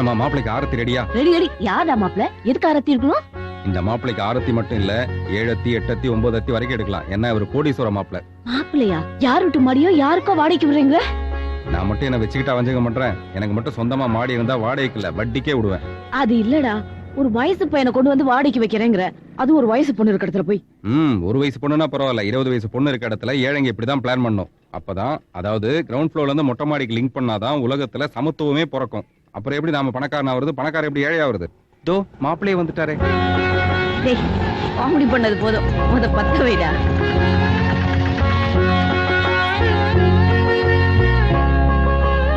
என்னம்மா மாப்பிளைக்கு ஆரத்தி ரெடியா? Ready ready. யாரா மாப்பிள? எதுக்கு ஆரத்தி இருக்கணும்? இந்த மாப்பிளைக்கு ஆரத்தி மட்டும் இல்ல, 7 அத்தி 8 அத்தி 9 அத்தி வரைக்கும் எடுக்கலாம். என்ன ஒரு கோடீஸ்வர மாப்பிளை. மாப்பிளையா? யார் விட்டு மாடியோ யாருக்கோ வாடகைக்கு விடுறீங்க? நான் மட்டும் என்ன வச்சுக்கிட்டா வஞ்சகம் பண்றேன். எனக்கு மட்டும் சொந்தமா மாடி இருந்தா வாடகைக்கு இல்ல வட்டிக்கே விடுவேன். அது இல்லடா, ஒரு வயசு பையனை கொண்டு வந்து வாடகைக்கு வைக்கிறேங்கிற. அது ஒரு வயசு பொண்ணு இருக்க இடத்துல போய். ஒரு வயசு பொண்ணுனா பரவாயில்ல, 20 வயசு பொண்ணு இருக்க இடத்துல ஏழைங்க இப்படிதான் பிளான் பண்ணும். அப்பதான், அதாவது கிரவுண்ட் ஃப்ளோர்ல இருந்து மொட்டை மாடிக்கு லிங்க் பண்ணாதான் உலகத்துல சமத்துவமே பிறக்கும். அப்புறம் எப்படி நாம பணக்காரனா வருது, பணக்காரன் எப்படி ஏழையா வருது? தோ மாப்பிளையே வந்துட்டாரே. டேய், காமெடி பண்ணது போதும், முத பத்த வைடா.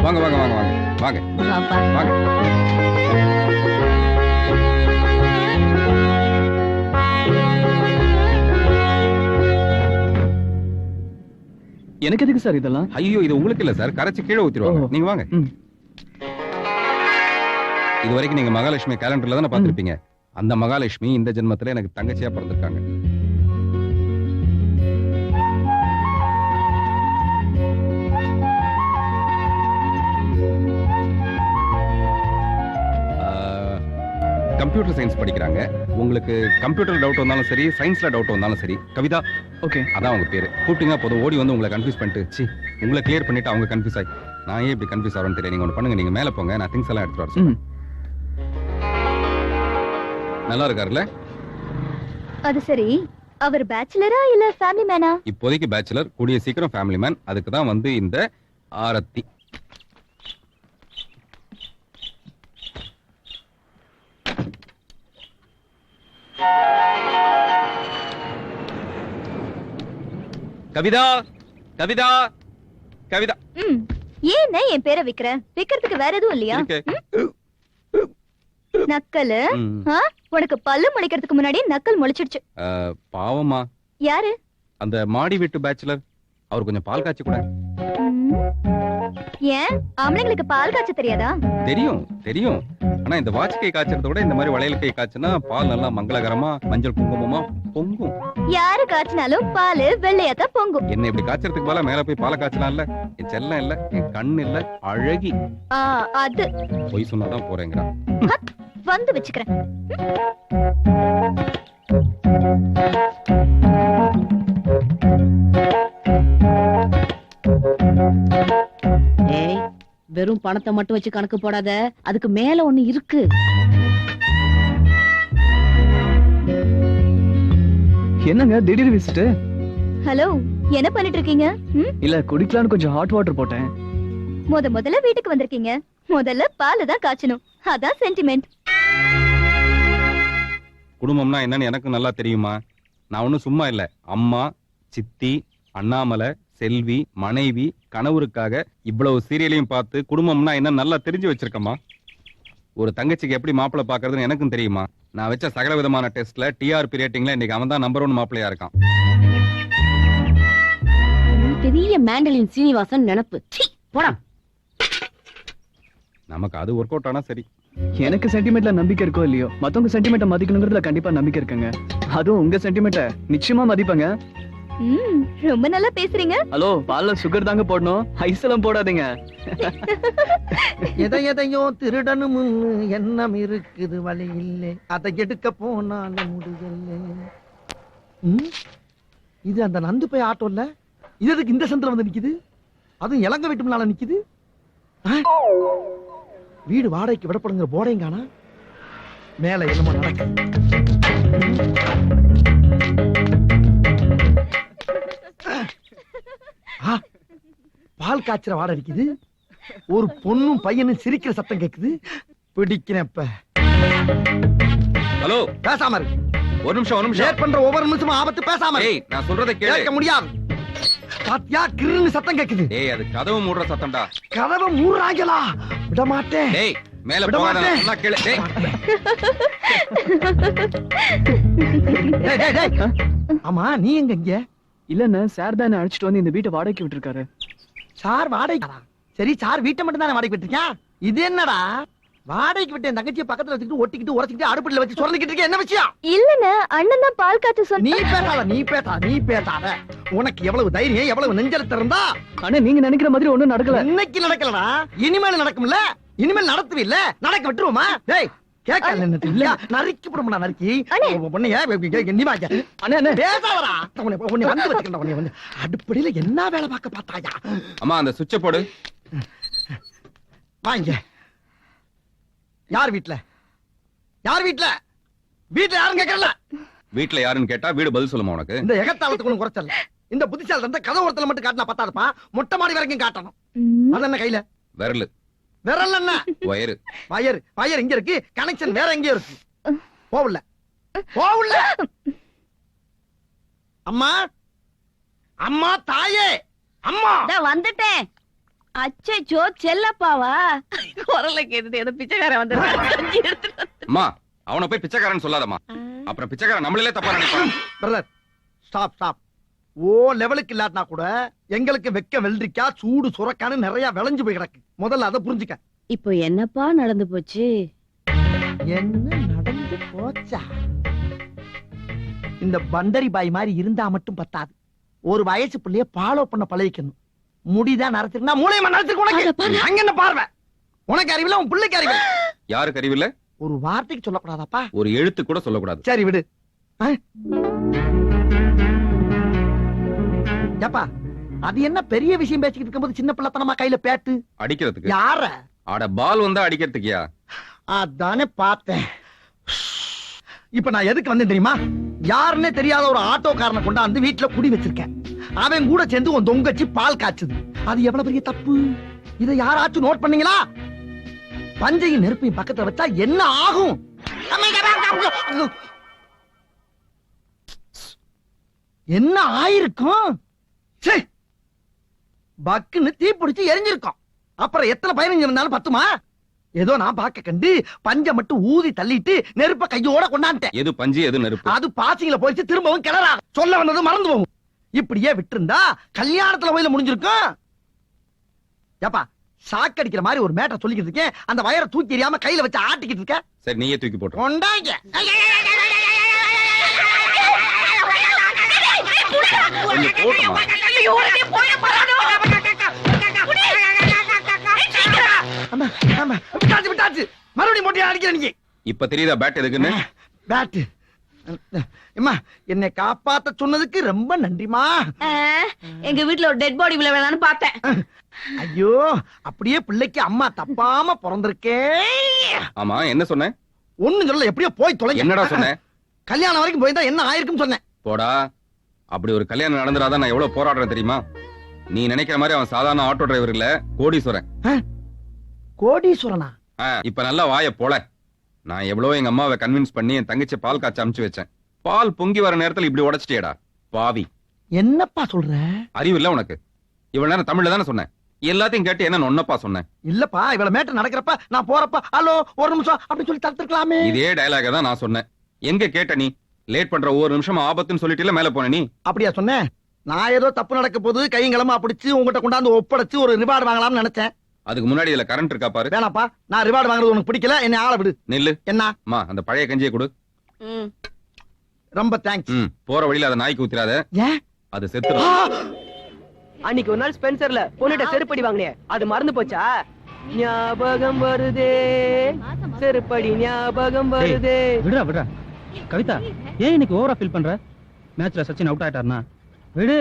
வாங்க வாங்க வாங்க வாங்க வாங்க வாப்பா. வாங்க. எனக்கு எதுக்கு சார் இதெல்லாம்? ஐயோ, இது உங்களுக்கு இல்ல சார், கரைச்சு கீழே ஊத்திடுவாங்க. நீங்க வாங்க. இது வரைக்கும் நீங்க மகாலட்சுமி கேலண்டர்ல தானே பாத்திருப்பீங்க. அந்த மகாலட்சுமி இந்த ஜென்மத்துல எனக்கு தங்கச்சியா பிறந்திருக்காங்க. கம்ப்யூட்டர் சயின்ஸ் படிக்கிறாங்க. உங்களுக்கு கம்ப்யூட்டர் டவுட் வந்தாலும் சரி, சயின்ஸ்ல டவுட் வந்தாலும் சரி, கவிதா ஓகே அதான் உங்க பேரு, கூப்பிட்டீங்கன்னா போதும் ஓடி வந்து உங்களை கன்ஃபியூஸ் பண்ணிட்டு உங்களை கிளியர் பண்ணிட்டு அவங்க கன்ஃபியூஸ் ஆகி நான் ஏன் இப்படி கன்ஃபியூஸ் ஆகிறேன்னு தெரியல. நீங்க ஒன்று பண்ணுங்க, நீங்க மேல போங்க, நான் திங்ஸ் எல்லாம் எடுத்துட்டு வரேன். நல்லா இருக்காருல்ல? அது சரி, அவர் பேச்சுலரா இல்ல ஃபேமிலி மேனா? இப்போதைக்கு பேச்சுலர், கூடிய சீக்கிரம் ஃபேமிலி மேன். அதுக்கு தான் வந்து இந்த ஆரத்தி. கவிதா கவிதா கவிதா. ஏன் என் பேரை விக்கிற? விக்கிறதுக்கு வேற எதுவும் இல்லையா? நக்கலு? உனக்கு பல்லு முளைக்கிறதுக்கு முன்னாடி நக்கல் முளைச்சிடுச்சு. பாவமா. யாரு? அந்த மாடி வீட்டு பேச்சுலர். அவர் கொஞ்சம் பால் காய்ச்சி கூட. ஏன் ஆம்பளைங்களுக்கு பால் காய்ச்ச தெரியாதா? தெரியும் தெரியும். ஆனா இந்த வாட்ச் கை காய்ச்சறத விட இந்த மாதிரி வளையல் கை காய்ச்சினா பால் நல்லா மங்களகரமா மஞ்சள் குங்குமமா பொங்கும். யாரு காய்ச்சினாலும் பால் வெள்ளையா தான் பொங்கும். என்ன இப்படி காய்ச்சறதுக்கு பதிலா மேல போய் பால் காய்ச்சலாம்ல. என் செல்லம் இல்ல, என் கண்ணு இல்ல, அழகி. அது போய் சொன்னாதான் போறேங்கறா. வந்து வெச்சுக்கறேன். ஏய், வெறும் பணத்தை மட்டும் வச்சு கணக்கு போடாத, அதுக்கு மேல ஒண்ணு இருக்கு. என்னங்க திடீர் விசிட்? ஹலோ, என்ன பண்ணிட்டு இருக்கீங்க? இல்ல குடிக்கலாம்னு கொஞ்சம் ஹாட் வாட்டர் போட்டேன். முதல்ல வீட்டுக்கு வந்திருக்கீங்க, முதல்ல பால் தான் காய்ச்சணும். அதான் சென்டிமெண்ட். குடும்பம்னா என்னன்னு எனக்கு நல்லா தெரியுமா. நான் ஒன்னும் சும்மா இல்ல. அம்மா, சித்தி, அண்ணாமலை, செல்வி, மனைவி, கணவருக்காக இவ்வளவு சீரியலையும் பார்த்து குடும்பம்னா என்ன நல்லா தெரிஞ்சு வச்சிருக்கமா. ஒரு தங்கச்சிக்கு எப்படி மாப்பிள்ளை பாக்குறதுன்னு எனக்கும் தெரியுமா. நான் வச்ச சகல விதமான டெஸ்ட்ல டிஆர்பி ரேட்டிங்ல இன்னைக்கு அவன் தான் நம்பர் 1 மாப்பிள்ளையா இருக்கான். பெரிய மேண்டலின் சீனிவாசன் நினைப்பு. போடா. நமக்கு அது ஒர்க் அவுட் ஆனா சரி. எனக்கு சென்டிமெண்ட்ல நம்பிக்கை இருக்கோ இல்லையோ, மத்தவங்க சென்டிமெண்ட்டை மதிக்கணுங்கிறதுல கண்டிப்பா நம்பிக்கை இருக்குங்க. அதுவும் உங்க சென்டிமெண்ட்டை நிச்சயமா மதிப்பங்க. ரொம்ப நல்லா பேசுறீங்க. ஹலோ, பால்ல சுகர் தாங்க போடணும், ஐஸ் எல்லாம் போடாதீங்க. எதையும் திருடனும் எண்ணம் இருக்குது, வழி இல்லை, அதை எடுக்க போனாலும் முடியல. இது அந்த நந்து போய் ஆட்டோ இல்ல, இது எதுக்கு இந்த சந்தில வந்து நிக்குது? அதுவும் இலங்க வீட்டு முன்னால நிக்குது. வீடு வாடகைக்கு விடப்படுங்கிற போர்டையும் காணா. மேல என்னமோ நடக்குது. பால் காய்ச்சற வாடை அடிக்குது. ஒரு பொண்ணும் பையனும் சிரிக்கிற சத்தம் கேக்குது. பிடிக்கிறேன். ஹலோ, பேசாம இரு. ஒரு நிமிஷம். லேட் பண்ற ஒவ்வொரு நிமிஷமும் ஆபத்து. பேசாம இரு. நான் சொல்றதை கேட்க முடியாது. பாத்தியா, கிருன்னு சத்தம் கேக்குது. டேய், அது கதவு மூடுற சத்தம்டா. கதவு மூடுறாங்களா? விட மாட்டேன். டேய், மேல போகாத, நல்லா கேளு. டேய். டேய் டேய் டேய். ஆமா, நீ எங்க இங்க? இல்லன்னு சார் தான் அழைச்சிட்டு வந்து இந்த வீட்டை வாடகைக்கு விட்டுருக்காரு. சார் வாடகைக்கு? சரி, சார் வீட்டை மட்டும் தானே வாடகைக்கு விட்டுருக்கேன். இது என்னடா வாடகைக்கு விட்டு என் தங்கச்சியை பக்கத்துல வச்சுக்கிட்டு ஒட்டிக்கிட்டு உரசிக்கிட்டு அடுப்புல வச்சு சுரண்டிக்கிட்டு இருக்க? என்ன விஷயம்? இல்லன்னு அண்ணன் தான் பால் காய்ச்ச சொன்ன. நீ பேசாத. உனக்கு எவ்வளவு தைரியம், எவ்வளவு நெஞ்செழுத்து இருந்தா? ஆனா நீங்க நினைக்கிற மாதிரி ஒண்ணும் நடக்கல. இன்னைக்கு நடக்கலடா, இனிமேல் நடக்கும்ல. இனிமேல் நடத்துவி இல்ல நடக்க விட்டுருவோமா டேய் கேட்க இல்ல நறுக்கி போடுமா நறுக்கி பொண்ணைய நீ வாங்க அண்ணே பேசாதடா உன்னை வந்து வச்சுக்கடா உன்னை வந்து அடுப்படியில என்ன வேலை பார்க்க பார்த்தாயா அம்மா அந்த சுவிட்சை போடு. வாங்க யார் வீட்ல வீட்ல யாரும் கேட்கல வீட்டுல யாருன்னு கேட்டா வீடு பதில் சொல்லுமா உனக்கு? இந்த எகத்தாளத்துக்கு ஒண்ணு குறைச்சல இந்த புத்திசாலி இருந்தா கதை ஒருத்தல மட்டும் காட்டினா பத்தாதுப்பா மொட்டை மாடி வரைக்கும் காட்டணும் அது என்ன கையில விரலு. விரல் என்ன வயரு. வயர் இங்க இருக்கு கனெக்ஷன் வேற எங்கேயோ இருக்கு போகல அம்மா அம்மா தாயே அம்மா வந்துட்டேன். அச்சோ செல்லப்பாவா குரல கேட்டுட்டு ஏதோ பிச்சைக்காரன் வந்து அம்மா அவனை போய் பிச்சைக்காரன் சொல்லாதம்மா, அப்புறம் பிச்சைக்காரன் நம்மளே தப்பா நினைப்பான். பிரதர் ஸ்டாப் ஓ லெவலுக்கு இல்லாட்டினா கூட எங்களுக்கு வெக்க வெள்ளரிக்கா சூடு சுரக்கான்னு நிறைய விளைஞ்சு போய் கிடக்கு. முதல்ல அதை புரிஞ்சுக்க. இப்போ என்னப்பா நடந்து போச்சு? என்ன நடந்து போச்சா? இந்த பண்டரி பாய் மாதிரி இருந்தா மட்டும் பத்தாது, ஒரு வயசு பிள்ளைய ஃபாலோ பண்ண பழகிக்கணும். முடிதான் நரைச்சிருக்கா மூளையமா நரைச்சிருக்கு உனக்கு. அங்க என்ன பார்வை? உனக்கு அறிவில்ல, உன் பிள்ளைக்கு அறிவில்ல. யாருக்கு அறிவில்ல? ஒரு வார்த்தைக்கு சொல்லக்கூடாதாப்பா? ஒரு எழுத்து கூட சொல்லக்கூடாது. சரி விடு. ஏப்பா அது என்ன பெரிய விஷயம் பேசிக்கிட்டு இருக்கும்போது சின்ன பிள்ளைத்தனமா கையில பேட்டு அடிக்கிறதுக்கு? யார? அட பால் வந்தா அடிக்கிறதுக்கியா? அதானே பார்த்தேன். இப்ப நான் எதுக்கு வந்தேன் தெரியுமா? யாருன்னே தெரியாத ஒரு ஆட்டோக்காரனை கொண்டாந்து வீட்டுல குடி வச்சிருக்கேன். அவன் கூட சேர்ந்து உன் தொங்கச்சி பால் காய்ச்சுது. அது எவ்வளவு பெரிய தப்பு? இதை யாராச்சும் நோட் பண்ணீங்களா? பஞ்சையும் நெருப்பையும் பக்கத்துல வச்சா என்ன ஆகும்? என்ன ஆயிருக்கும்? பக்குன்னு தீ பிடிச்சு எரிஞ்சிருக்கும். அப்புறம் எத்தனை பதினஞ்சு இருந்தாலும் பத்துமா? ஏதோ நான் பார்க்க கண்டு பஞ்ச மட்டும் ஊதி தள்ளிட்டு நெருப்ப கையோட கொண்டாண்டேன். எது பஞ்சு எது நெருப்பு? அது பாசிங்கள போயிடுச்சு, திரும்பவும் கிளறா. சொல்ல வந்தது மறந்து போகும். இப்படியே விட்டுருந்தா கல்யாணத்துல போயில முடிஞ்சிருக்கும். ஏப்பா சாக்கடிக்கிற மாதிரி ஒரு மேட்டர் சொல்லிக்கிட்டு இருக்கேன், அந்த வயரை தூக்கி எறியாம கையில வச்சு ஆட்டிக்கிட்டு இருக்க. சரி நீயே தூக்கி போட்டு கொண்டாங்க. கொஞ்சம் போட்டுமா. விட்டாச்சு மறுபடியும் போட்டி அடிக்கிற நீங்க. இப்ப தெரியுதா பேட் எதுக்குன்னு? பேட் அம்மா என்னை காப்பாத்த சொன்னதுக்கு ரொம்ப நன்றிமா. எங்க வீட்டுல ஒரு டெட் பாடி விழ வேணான்னு பார்த்தேன். ஐயோ அப்படியே பிள்ளைக்கு அம்மா தப்பாம பிறந்திருக்கே. ஆமா என்ன சொன்ன? ஒண்ணும் சொல்ல, எப்படியோ போய் தொலை. என்னடா சொன்ன? கல்யாணம் வரைக்கும் போயிருந்தா என்ன ஆயிருக்குன்னு சொன்னேன். போடா, அப்படி ஒரு கல்யாணம் நடந்துடாதான் நான் எவ்வளவு போராடுறேன் தெரியுமா? நீ நினைக்கிற மாதிரி அவன் சாதாரண ஆட்டோ டிரைவர் இல்ல, கோடீஸ்வரன். கோடீஸ்வரனா? இப்ப நல்லா வாய போல. நான் எவ்வளவு எங்க அம்மாவை கன்வின்ஸ் பண்ணி என் தங்கச்சி பால் காய்ச்சி அமுச்சு வச்சேன். பால் பொங்கி வர நேரத்துல இப்படி உடைச்சிட்டேடா பாவி. என்னப்பா சொல்ற? அறிவு இல்ல உனக்கு? இவ்வளவு நேரம் தமிழ்ல தானே சொன்னேன், எல்லாத்தையும் கேட்டு என்ன ஒன்னப்பா சொன்னேன். இல்லப்பா இவ்வளவு மேட்டர் நடக்கிறப்ப நான் போறப்ப ஹலோ ஒரு நிமிஷம் அப்படின்னு சொல்லி தடுத்துக்கலாமே. இதே டயலாக தான் நான் சொன்னேன். எங்க கேட்ட நீ? லேட் பண்ற ஒவ்வொரு நிமிஷம் ஆபத்துன்னு சொல்லிட்டு மேல போன நீ. அப்படியா சொன்னேன்? நான் ஏதோ தப்பு நடக்க போது கையங்களமா பிடிச்சு உங்ககிட்ட கொண்டாந்து ஒப்படைச்சு ஒரு ரிவார்டு வாங்கலாம்னு நினைச்சேன். அதுக்கு முன்னாடி இதுல கரண்ட் இருக்கா பாரு. வேணாப்பா, நான் ரிவார்டு வாங்குறது உனக்கு பிடிக்கல, என்ன ஆள விடு. நெல்லு. என்ன? அம்மா அந்த பழைய கஞ்சியை கொடு. ரொம்ப தேங்க்ஸ். போற வழியில அதை நாய்க்கு ஊத்திராத, ஏன்? அது செத்துரும். அன்னைக்கு ஒரு நாள் ஸ்பென்சர்ல பொண்ணுட்ட செருப்படி வாங்கினே, அது மறந்து போச்சா? ஞாபகம் வருதே செருப்படி ஞாபகம் வருதே. விடுறா கவிதா, ஏன் இன்னைக்கு ஓவரா ஃபீல் பண்ற? மேட்ச்ல சச்சின் அவுட் ஆயிட்டாருனா விடு,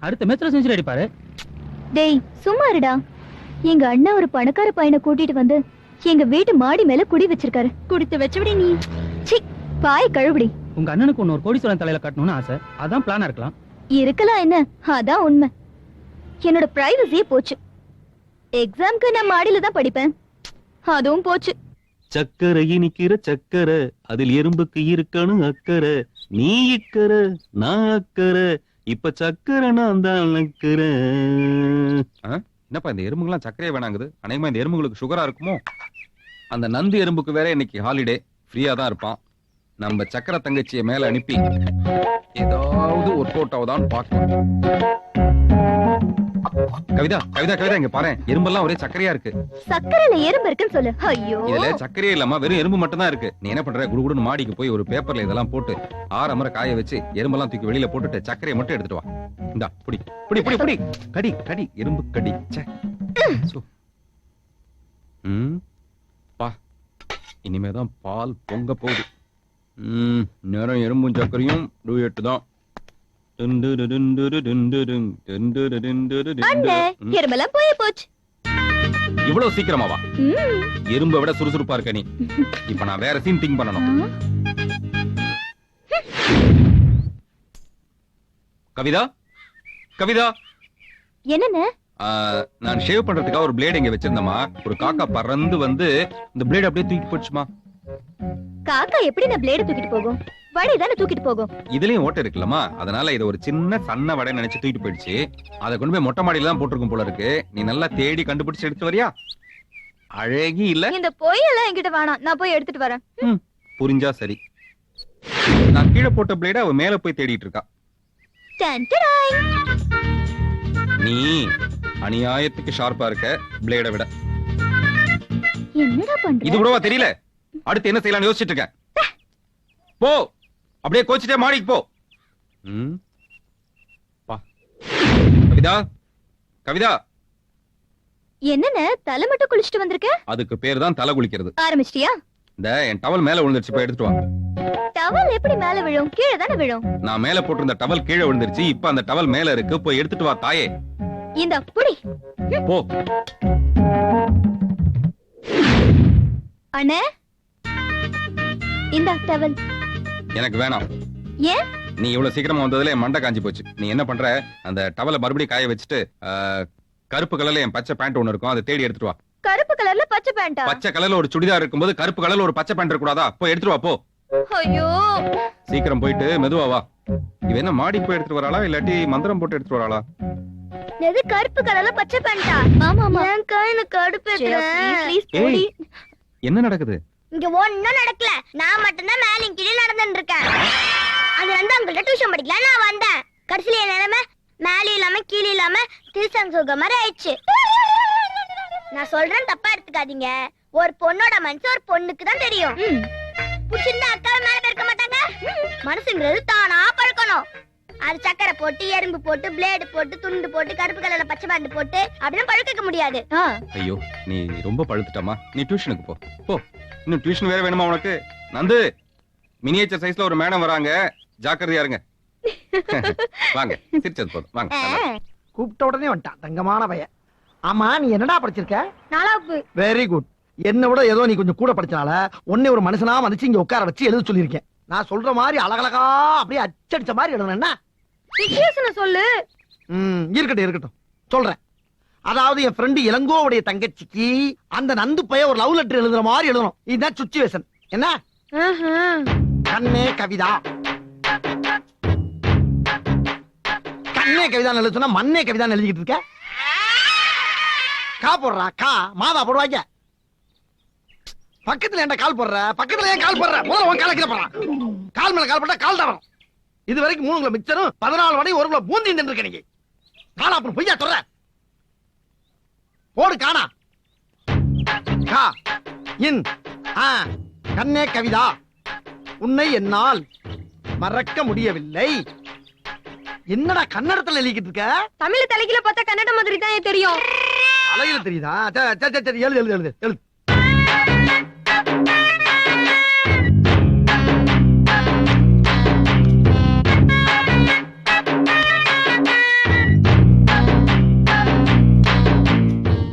அடுத்த மேட்ச்ல செஞ்சுரி அடிப்பாரு. டேய் சும்மா இருடா. எங்க அண்ணா ஒரு பணக்கார பையனை கூட்டிட்டு வந்து எங்க வீட்டு மாடி மேல குடி வச்சிருக்காரு. குடித்து வச்சபடி நீ சி பாய் கழுவுடி. உங்க அண்ணனுக்கு ஒன்னு ஒரு கோடீஸ்வரன் தலையில கட்டணும்னு ஆசை, அதான் பிளானா இருக்கலாம். இருக்கலாம் என்ன, அதான் உண்மை. என்னோட பிரைவசியே போச்சு. எக்ஸாம்க்கு நான் மாடியில தான் படிப்பேன், அதுவும் போச்சு. சக்கரை இனிக்கிற சக்கரை, அதில் எறும்புக்கு இருக்கணும் அக்கறை. நீ இக்கரை நான் அக்கறை, இப்ப சக்கரை நான் தான் நக்கறேன். என்னப்பா இந்த எறும்புகள்லாம் சக்கரையே வேணாங்குது? அநேகமா இந்த எறும்புகளுக்கு சுகரா இருக்குமோ? அந்த நந்து எறும்புக்கு வேற இன்னைக்கு ஹாலிடே, ஃப்ரீயா தான் இருப்பான். நம்ம சக்கரை தங்கச்சியை மேல அனுப்பி ஏதாவது ஒர்க் அவுட் ஆகுதான்னு பார்க்கணும். கவிதா கவிதா கவிதா இங்க பாரு, எறும்பெல்லாம் ஒரே சக்கரையா இருக்கு. சக்கரையில எறும்பு இருக்குன்னு சொல்லு. ஐயோ இதுல சக்கரையே இல்லாம வெறும் எறும்பு மட்டும் தான் இருக்கு. நீ என்ன பண்ற? குடுகுடுன்னு மாடிக்கு போய் ஒரு பேப்பர்ல இதெல்லாம் போட்டு ஆறமர காய வச்சு எறும்பெல்லாம் தூக்கி வெளியில போட்டுட்டு சக்கரையை மட்டும் எடுத்துட்டு வா. இந்தா புடி புடி புடி புடி, கடி கடி எறும்பு கடி. இனிமேதான் பால் பொங்க போகுது. நேரம் எறும்பும் சக்கரையும் டூயட்டு தான். எருமெல்லாம் போய் போச்சு. இவ்வளவு சீக்கிரமாவா? ம். எறும்பை விட சுறுசுறுப்பா இருக்க நீ. இப்ப நான் வேற சீன் திங்க் பண்ணணும். கவிதா, கவிதா, என்னன்னு? நான் ஷேவ் பண்றதுக்காக ஒரு பிளேட் இங்க வச்சிருந்தேமா. ஒரு காக்கா பறந்து வந்து இந்த பிளேட் அப்படியே தூக்கி போச்சுமா. காக்கா எப்படி நான் பிளேட தூக்கிட்டு போகும்? வடை தானே தூக்கிட்டு போகும். இதுலயும் ஓட்டை இருக்குல்லமா, அதனால இதை ஒரு சின்ன சன்ன வடை நினைச்சு தூக்கிட்டு போயிடுச்சு. அதை கொண்டு போய் மொட்டை மாடியில தான் போட்டிருக்கும் போல இருக்கு. நீ நல்லா தேடி கண்டுபிடிச்சு எடுத்து வரியா? அழகி இல்ல? இந்த பொய்யெல்லாம் என்கிட்ட வேணாம், நான் போய் எடுத்துட்டு வரேன். புரிஞ்சா சரி. நான் கீழே போட்ட பிளேட அவ மேல போய் தேடிட்டு இருக்கா. டன்டடாய். நீ அநியாயத்துக்கு ஷார்ப்பா இருக்க பிளேட விட. என்னடா பண்ற? இது கூடவா தெரியல? அடுத்து என்ன செய்யலாம்னு யோசிச்சுட்டு இருக்கேன். போ, அப்படியே கோச்சிட்டே மாடிக்கு போ. பா. கவிதா, கவிதா. என்னன்னு தலை மட்டும் குளிச்சிட்டு வந்திருக்க? அதுக்கு பேர் தான் தலை குளிக்கிறது. ஆரம்பிச்சிட்டியா? இந்த என் டவல் மேல விழுந்துருச்சு, போய் எடுத்துட்டு வா. டவல் எப்படி மேல விழும்? கீழே தானே விழும். நான் மேல போட்டிருந்த டவல் கீழே விழுந்துருச்சு. இப்ப அந்த டவல் மேல இருக்கு, போய் எடுத்துட்டு வா தாயே. இந்த புடி. போ. அண்ணே, இந்த டவல். எனக்கு வேணாம். ஏன்? நீ இவ்வளவு சீக்கிரமா வந்ததுல என் மண்டை காஞ்சி போச்சு. நீ என்ன பண்ற, அந்த டவலை மறுபடியும் காய வச்சுட்டு கருப்பு கலர்ல என் பச்சை பேண்ட் ஒண்ணு இருக்கும், அதை தேடி எடுத்துட்டு வா. கருப்பு கலர்ல பச்சை பேண்டா? பச்சை கலர்ல ஒரு சுடிதார் இருக்கும்போது கருப்பு கலர்ல ஒரு பச்சை பேண்ட் இருக்க கூடாதா? போய் எடுத்துட்டு வா போ. ஐயோ, சீக்கிரம் போயிட்டு மெதுவா வா. இவ என்ன மாடிக்கு போய் எடுத்துட்டு வராளா இல்லாட்டி மந்திரம் போட்டு எடுத்துட்டு வராளா? எது கருப்பு கலர்ல பச்சை பேண்டா? ஆமா ஆமா. என் கையில கடுப்பேத்துறேன். ப்ளீஸ் போடி. என்ன நடக்குது? இங்க ஒண்ணும் நடக்கல. நான் மட்டும்தான் மேலும் கீழே நடந்துட்டு இருக்கேன். அது வந்து உங்கள்ட்ட டியூஷன் படிக்கலாம் நான் வந்தேன். கடைசியில என் நிலைமை மேலே இல்லாம கீழே இல்லாம திருசன் சுக மாதிரி ஆயிடுச்சு. நான் சொல்றேன், தப்பா எடுத்துக்காதீங்க. ஒரு பொண்ணோட மனசு ஒரு பொண்ணுக்கு தான் தெரியும். புடிச்சிருந்தா அக்காவை மேல இருக்க மாட்டாங்க. மனசுங்கிறது தானா பழக்கணும். அது சக்கரை போட்டு எறும்பு போட்டு பிளேடு போட்டு துண்டு போட்டு கருப்பு கலர்ல பச்சை பேண்ட் போட்டு அப்படின்னு பழுக்க முடியாது. ஐயோ, நீ ரொம்ப பழுத்துட்டமா. நீ டியூஷனுக்கு போ. போ. இன்னும் டியூஷன் வேற வேணுமா உனக்கு? நந்து, மினியேச்சர் சைஸ்ல ஒரு மேடம் வராங்க, ஜாக்கிரதையா இருங்க. வாங்க, சிரிச்சது போதும் வாங்க. கூப்பிட்ட உடனே வந்துட்டான் தங்கமான பையன். ஆமா, நீ என்னடா படிச்சிருக்க? 4வது. Very good. என்ன விட ஏதோ நீ கொஞ்சம் கூட படிச்சனால உன்னை ஒரு மனுஷனா மதிச்சு இங்க உட்கார வச்சு எழுத சொல்லியிருக்கேன். நான் சொல்ற மாதிரி அழகழகா அப்படியே அச்சடிச்ச மாதிரி எழுதணும்னா சொல்லு. இருக்கட்டும் இருக்கட்டும், சொல்றேன். அதாவது என் ஃப்ரெண்டு இளங்கோவுடைய தங்கச்சிக்கு அந்த நந்து பைய ஒரு லவ் லெட்டர் எழுதுற மாதிரி எழுதணும். இதுதான் சுச்சுவேஷன். என்ன? கண்ணே கவிதா. கண்ணே கவிதா எழுத சொன்னா மண்ணே கவிதா எழுதிக்கிட்டு இருக்க. கா போடுறா, கா மாதா போடுவாங்க. பக்கத்துல ஏன்டா கால் போடுற? பக்கத்துல ஏன் கால் போடுற? முதல்ல உன் கால கீழ போடுறா. கால் மேல கால் போட்டா கால் தான் வரும். இது வரைக்கும் 3 கிலோ மிக்சரும் 14 வடை 1 கிலோ பூந்தி தின்னுருக்க நீங்க. காலா அப்புறம் பொய்யா சொல்ற? போடு காணா. கா இன் ஆ கண்ணே கவிதா, உன்னை என்னால் மறக்க முடியவில்லை. என்னடா கன்னடத்துல எழுதிக்கிட்டு இருக்க? தமிழ் தலைக்கில பார்த்தா கன்னட மாதிரி தான் தெரியும். அழகில தெரியுதா? சரி எழுது எழுது எழுது எழுது.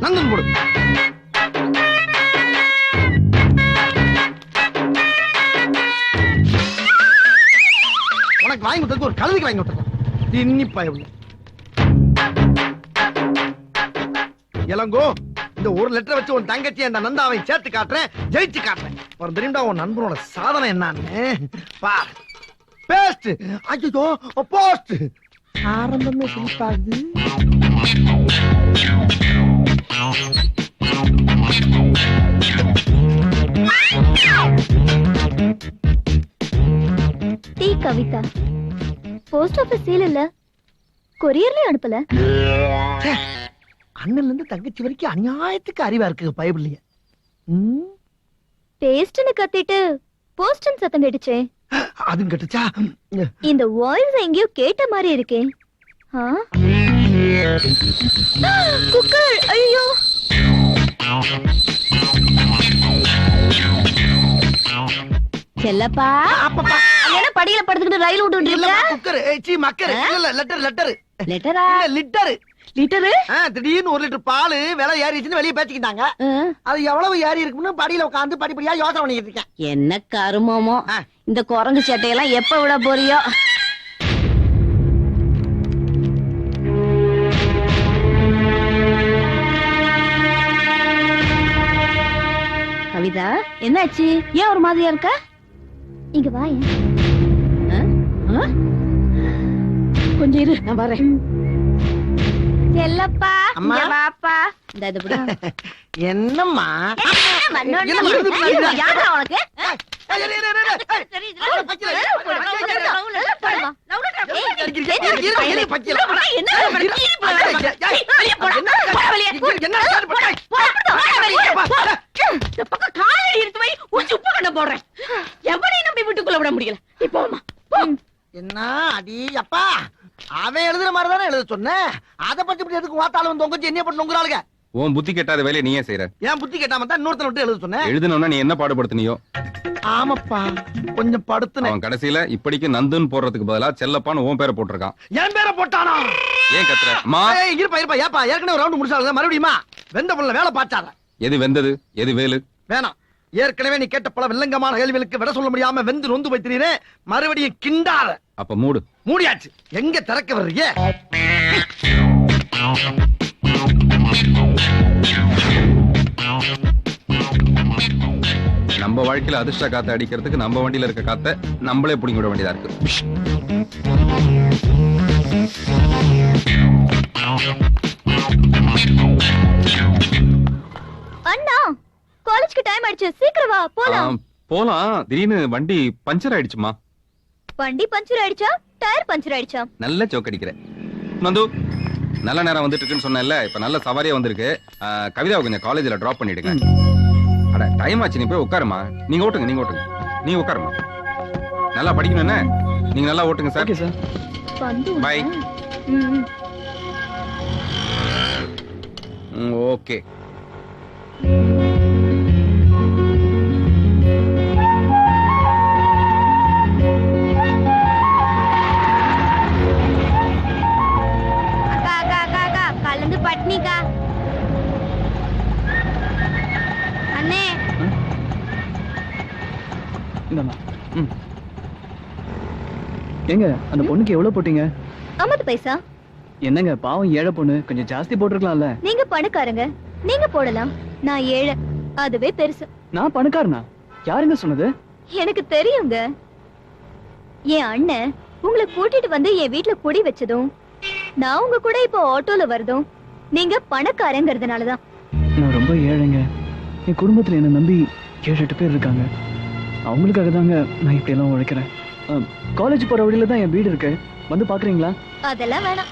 நந்தன் போடு. உனக்கு வாங்கி கொடுத்ததுக்கு ஒரு கழுதைக்கு வாங்கி கொடுத்தோம். தின்னிப்பாய் உள்ள. இளங்கோ, இந்த ஒரு லெட்டர் வச்சு உன் தங்கச்சி அந்த நந்தாவை சேர்த்து காட்டுறேன், ஜெயிச்சு காட்டுறேன். ஒரு தெரியும்டா உன் நண்பனோட சாதனை என்னன்னு பாரு. பேஸ்ட். ஐயோ, போஸ்ட். ஆரம்பமே சிரிப்பாகுது. T Kavitha. Post office seal இல்ல, கொரியர்லயும் அனுப்பல. அண்ணன்ல இருந்து தங்கச்சி வரைக்கும் அநியாயத்துக்கு அறிவா இருக்கு பைபிள்லயே. பேஸ்ட்னு கத்திட்டு போஸ்ட்னு சத்தம் கேட்டுச்சே. அதுவும் கேட்டுச்சா? இந்த வாய்ஸ் எங்கேயோ கேட்ட மாதிரி இருக்கே. குக்கர். ஐயோ, செல்லப்பா அப்பப்பா என்ன படியில படுத்துக்கிட்டு ரயில் விட்டுட்டு இல்ல இருக்க குக்கர் சீ மக்கர் இல்ல லெட்டர் லெட்டர் லெட்டரா இல்ல லிட்டர் லிட்டரு திடீர்னு 1 லிட்டர் பால் விலை ஏறிச்சுன்னு வெளியே பேசிக்கிட்டாங்க அது எவ்வளவு ஏறி இருக்குன்னு படியில உட்காந்து படிப்படியா யோசனை பண்ணிட்டு இருக்கேன் என்ன கருமமோ இந்த குரங்கு சட்டையெல்லாம் எப்ப விட போறியோ கவிதா என்னாச்சு ஏன் ஒரு மாதிரியா இருக்க இங்க வா கொஞ்சம் இரு நான் வரேன் செல்லப்பா அம்மா. இங்க வாப்பா இந்த இது பிடி. என்னம்மா மண்ணோட என்ன விருது பாருங்க. யாரா உனக்கு சரி, இந்த பக்கம் காலடி எடுத்து போய் ஒரு சுப்பு கண்ண போடுறேன் எவனையும் நம்பி வீட்டுக்குள்ள விட முடியல இப்போ என்ன அடி அப்பா அவன் எழுதுற மாதிரி தானே எழுத சொன்னேன் அதை பத்தி இப்படி எதுக்கு வாத்தாலும் தொங்கச்சு என்ன பண்ண உங்களாளுங்க உன் புத்தி கெட்டாத வேலையை நீயே செய்யற. ஏன் புத்தி கேட்டாம தான் இன்னொருத்தனை விட்டு எழுத சொன்னேன் எழுதணும்னா நீ என்ன பாடுபடுத்தினியோ. ஆமாப்பா கொஞ்சம் படுத்துனேன் அவன் கடைசியில இப்படிக்கு நந்துன்னு போடுறதுக்கு பதிலா செல்லப்பான்னு உன் பேரை போட்டிருக்கான். என் பேரை போட்டானா ஏன் கத்துற? அம்மா, இருப்பா இருப்பா ஏப்பா ஏற்கனவே ஒரு ரவுண்ட் முடிச்சாலும் மறுபடியுமா வெந்த புள்ள வேலை பார்த்தாத எது வெந்தது எது வேலு? வேணாம் ஏற்கனவே நீ கேட்ட பல வில்லங்கமான கேள்விகளுக்கு விட சொல்ல முடியாம வெந்து நொந்து வைத்தினே மறுபடியும் கிண்டாத. அப்ப மூடு. மூடியாச்சு எங்க திறக்க வர்றீங்க? நம்ம வாழ்க்கையில அதிர்ஷ்ட காத்த அடிக்கிறதுக்கு நம்ம வண்டியில இருக்க காத்த நம்மளே புடிங்க விட வேண்டியதா இருக்கு. அண்ணா காலேஜ்க்கு டைம் ஆயிடுச்சு சீக்கிரம் வா போலாம் போலாம். திடீர்னு வண்டி பஞ்சர் ஆயிடுச்சுமா. வண்டி பஞ்சர் ஆயிடுச்சா டயர் பஞ்சர் ஆயிடுச்சா நல்ல ஜோக் அடிக்கிற நந்து. நல்ல நேரம் வந்துட்டு இருக்குன்னு சொன்னேன்ல, இப்ப நல்ல சவாரியா வந்திருக்கு. கவிதாவை கொஞ்சம் காலேஜ்ல டிராப் பண்ணிடுங்க. அட டைம் ஆச்சு, நீ போய் உட்காருமா. நீங்க ஓட்டுங்க, நீங்க ஓட்டுங்க, நீ உட்காருமா. நல்லா படிக்கணும் என்ன? நீங்க நல்லா ஓட்டுங்க சார். பை. ஓகே. கலந்து பட்னிக்கா அண்ணே இந்தம்மா. ஏங்க அந்த பொண்ணுக்கு எவ்வளவு போட்டீங்க? 50 பைசா. என்னங்க பாவம் ஏழை பொண்ணு, கொஞ்சம் ஜாஸ்தி போட்டிருக்கலாம்ல. நீங்க பணக்காரங்க, நீங்க போடலாம். நான் ஏழை, அதுவே பெருசு. நான் பணக்காரனா? யாருங்க சொன்னது? எனக்கு தெரியுங்க. என் அண்ணன் உங்களை கூட்டிட்டு வந்து என் வீட்டுல குடி வச்சதும், நான் உங்க கூட இப்போ ஆட்டோல வருதும் நீங்க பணக்காரங்கிறதுனாலதான். நான் ரொம்ப ஏழைங்க. என் குடும்பத்துல என்ன நம்பி 7-8 பேர் இருக்காங்க. அவங்களுக்காக தாங்க நான் இப்படி எல்லாம் உழைக்கிறேன். காலேஜ் போற வழியில தான் என் வீடு இருக்கு, வந்து பாக்குறீங்களா? அதெல்லாம் வேணாம்.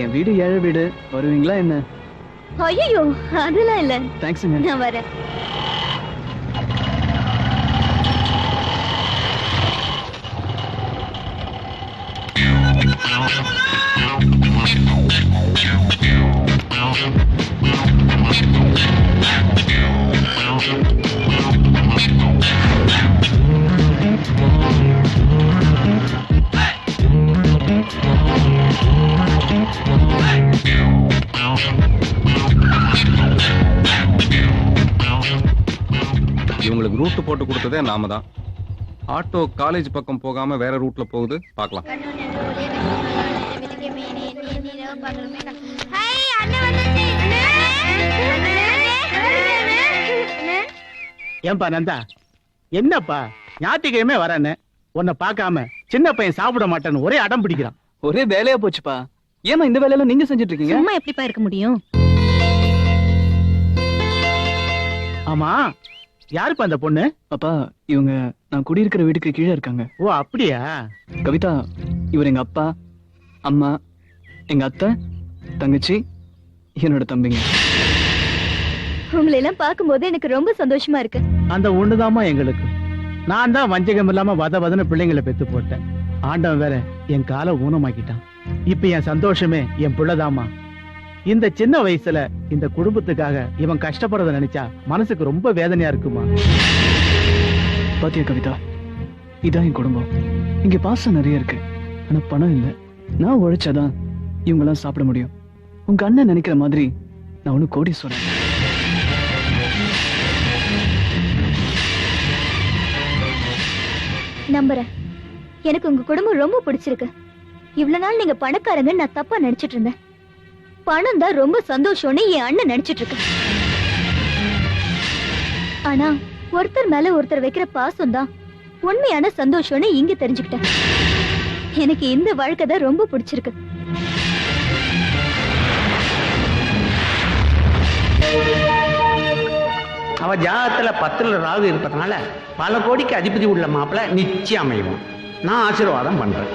என் வீடு ஏழை வீடு, வருவீங்களா என்ன? ஐயோ அதெல்லாம் இல்ல. தேங்க்ஸுங்க. நான் வரேன். இவங்களுக்கு ரூட் போட்டு கொடுத்ததே நாம தான். ஆட்டோ காலேஜ் பக்கம் போகாம வேற ரூட்ல போகுது, பார்க்கலாம். ஏன்பா நந்தா, என்னப்பா ஞாயிற்றுக்கிழமை வரேன்னு உன்னை பார்க்காம சின்ன பையன் சாப்பிட மாட்டேன்னு ஒரே அடம் பிடிக்கிறான். ஒரே வேலையா போச்சுப்பா. ஏமா இந்த வேலையெல்லாம் நீங்க செஞ்சுட்டு இருக்கீங்க? சும்மா எப்படிப்பா இருக்க முடியும்? ஆமா, யாருப்பா அந்த பொண்ணு? அப்பா இவங்க நான் குடியிருக்கிற வீட்டுக்கு கீழே இருக்காங்க. ஓ அப்படியா? கவிதா, இவர் எங்க அப்பா, அம்மா, எங்க அத்தை, தங்கச்சி, என்னோட தம்பிங்க. உங்களை எல்லாம் பார்க்கும்போது எனக்கு ரொம்ப சந்தோஷமா இருக்கு. அந்த ஒண்ணுதாம்மா எங்களுக்கு. நான் தான் வஞ்சகம் இல்லாம வதன்னு பிள்ளைங்களை பெத்து போட்டேன். ஆண்டவன் வேற என் காலை ஊனமாக்கிட்டான். இப்ப என் சந்தோஷமே என் பிள்ளைதாம்மா. இந்த சின்ன வயசுல இந்த குடும்பத்துக்காக இவன் கஷ்டப்படுறத நினைச்சா மனசுக்கு ரொம்ப வேதனையா இருக்குமா. பாத்தியா கவிதா, இதான் என் குடும்பம். இங்க பாசம் நிறைய இருக்கு, ஆனா பணம் இல்ல. நான் உழைச்சாதான் இவங்க எல்லாம் சாப்பிட முடியும். உங்க அண்ணன் நினைக்கிற மாதிரி நான் ஒண்ணு கோடீஸ்வரன். நம்புறேன். எனக்கு உங்க குடும்பம் ரொம்ப பிடிச்சிருக்கு. இவ்வளவு நாள் நீங்க பணக்காரங்க நான் தப்பா நினைச்சிட்டு இருந்தேன். பணம் தான் ரொம்ப சந்தோஷம்னு என் அண்ணன் நினைச்சிட்டு இருக்கு. ஆனா ஒருத்தர் மேல ஒருத்தர் வைக்கிற பாசம் தான் உண்மையான சந்தோஷம்னு இங்க தெரிஞ்சுக்கிட்டேன். எனக்கு இந்த வாழ்க்கை தான் ரொம்ப பிடிச்சிருக்கு. அவ ஜாதகத்துல 10ல் ராகு இருப்பதனால பல கோடிக்கு அதிபதி உள்ள மாப்பிள்ள நிச்சயம் அமையும். நான் ஆசீர்வாதம் பண்றேன்.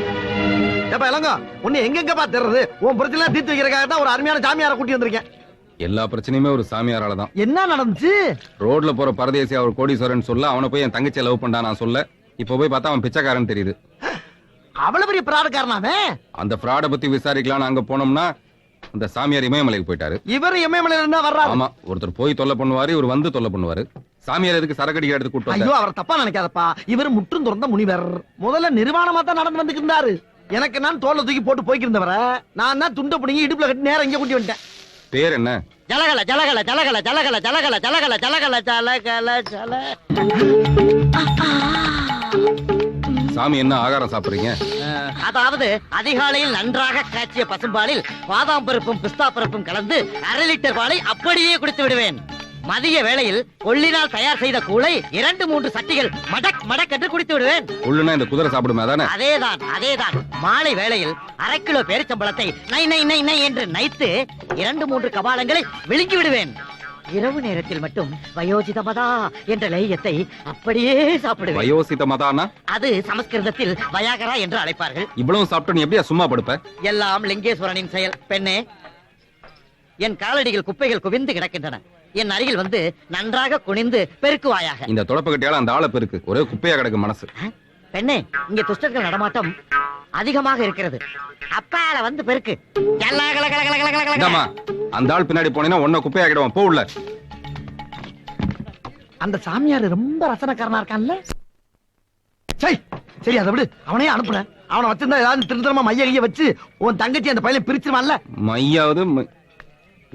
ஏப்பா இளங்க, உன்னை எங்கெங்கப்பா தேடுறது? உன் பிரச்சனை தீர்த்து வைக்கிறதுக்காக தான் ஒரு அருமையான சாமியாரை கூட்டி வந்திருக்கேன். எல்லா பிரச்சனையுமே ஒரு சாமியாரால தான். என்ன நடந்துச்சு? ரோட்ல போற பரதேசி அவர் கோடீஸ்வரன் சொல்ல, அவனை போய் என் தங்கச்சியை லவ் பண்ணா நான் சொல்ல, இப்ப போய் பார்த்தா அவன் பிச்சைக்காரன் தெரியுது. அவ்வளவு பெரிய பிராடுக்காரனாவே? அந்த ஃப்ராட பத்தி விசாரிக்கலாம்னு அங்க போனோம்னா அந்த சாமியார் இமயமலைக்கு போயிட்டாரு. இவர் இமயமலையில இருந்தா வர்றாரு. ஆமா, ஒருத்தர் போய் தொல்லை பண்ணுவாரு, இவர் வந்து தொல்லை பண்ணுவாரு. சாமியார் எதுக்கு சரக்கடிக்க எடுத்து கூட்டு ஐயோ, அவர் தப்பா நினைக்காதப்பா. இவர் முற்றும் துறந்த முனிவர். முதல்ல நிர்வாணமா தான் நடந்து வந்துட்டு இருந்தாரு. எனக்கு நான் தோல்ல தூக்கி போட்டு போய்க்கிருந்தவர நான் தான் துண்ட பிடிங்கி இடுப்புல கட்டி நேரம் இங்க கூட்டி வந்துட்டேன். பேர் என்ன? ஜலகல ஜலகல ஜலகல ஜலகல ஜலகல ஜலகல ஜலகல ஜலகல ஜல. சாமி என்ன ஆகாரம் சாப்பிடுறீங்க? அதாவது அதிகாலையில் நன்றாக காய்ச்சிய பசும்பாலில் பாதாம் பருப்பும் பிஸ்தா பருப்பும் கலந்து 1/2 லிட்டர் பாலை அப்படியே குடித்து விடுவேன். மதிய வேளையில் கொள்ளினால் தயார் செய்த கூளை 2-3 சட்டிகள் மடக் மடக் என்று குடித்து விடுவேன். உள்ளுனா இந்த குதிரை சாப்பிடுமே அதானே? அதேதான். மாலை வேளையில் 1/2 கிலோ பேரிச்சம்பழத்தை நை நை நை நை என்று நைத்து 2-3 கபாலங்களை விழுங்கி விடுவேன். இரவு நேரத்தில் மட்டும் வயோஜிதமதா என்ற லேயத்தை அப்படியே சாப்பிடுவேன். வயோசிதமதானா? அது சமஸ்கிருதத்தில் வயாகரா என்று அழைப்பார்கள். இவ்வளவு சாப்பிட்டு நீ எப்படியா சும்மா படுப்ப? எல்லாம் லிங்கேஸ்வரனின் செயல். பெண்ணே, என் காலடியில் குப்பைகள் குவிந்து கிடக்கின்றன. என் அருகில் வந்து நன்றாக குனிந்து பெருக்குவாயாக. இந்த தொடப்பக்கட்டியால அந்த ஆளை பெருக்கு, ஒரே குப்பையா கிடக்கு மனசு. பெண்ணே, இங்கே துஷ்டர்கள் நடமாட்டம் அதிகமாக இருக்கிறது. அப்பால வந்து பெருக்கு. இந்தாம்மா, அந்த ஆள் பின்னாடி போனீங்கன்னா உன்ன குப்பையா கிடுவான். போ உள்ள. அந்த சாமியார் ரொம்ப ரசனக்காரனா இருக்கான்ல. சரி சரி, அதை விடு. அவனையே அனுப்புறேன். அவனை வச்சிருந்தா ஏதாவது திருத்தரமா மைய வச்சு உன் தங்கச்சி அந்த பையனை பிரிச்சிருவான்ல. மையாவது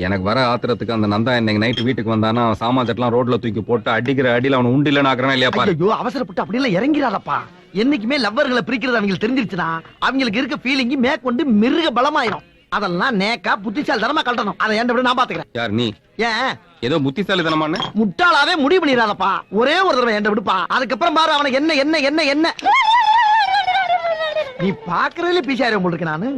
எனக்கு வர ஆத்திரத்துக்கு அந்த நந்தா இன்னைக்கு நைட்டு வீட்டுக்கு வந்தானா சாமான் சட்டெல்லாம் ரோட்ல தூக்கி போட்டு அடிக்கிற அடியில அவன் உண்டு இல்லைன்னு ஆக்குறானா இல்லையா பாரு. ஐயோ, அவசரப்பட்டு அப்படி எல்லாம் இறங்கிறாதப்பா. என்னைக்குமே லவ்வர்களை பிரிக்கிறது அவங்களுக்கு தெரிஞ்சிருச்சுன்னா அவங்களுக்கு இருக்க ஃபீலிங் மேற்கொண்டு மிருக பலமாயிரும். அதெல்லாம் நேக்கா புத்திசாலித்தனமா கட்டணும். அதை ஏன் நான் பாத்துக்கிறேன். யார் நீ? ஏன் ஏதோ புத்திசாலித்தனமான முட்டாளாவே முடிவு பண்ணிடாதப்பா. ஒரே ஒரு தடவை என் விடுப்பா. அதுக்கப்புறம் பாரு அவனுக்கு என்ன என்ன என்ன என்ன. நீ பாக்குறதுல பீசாயிரம் போட்டுருக்க நானு.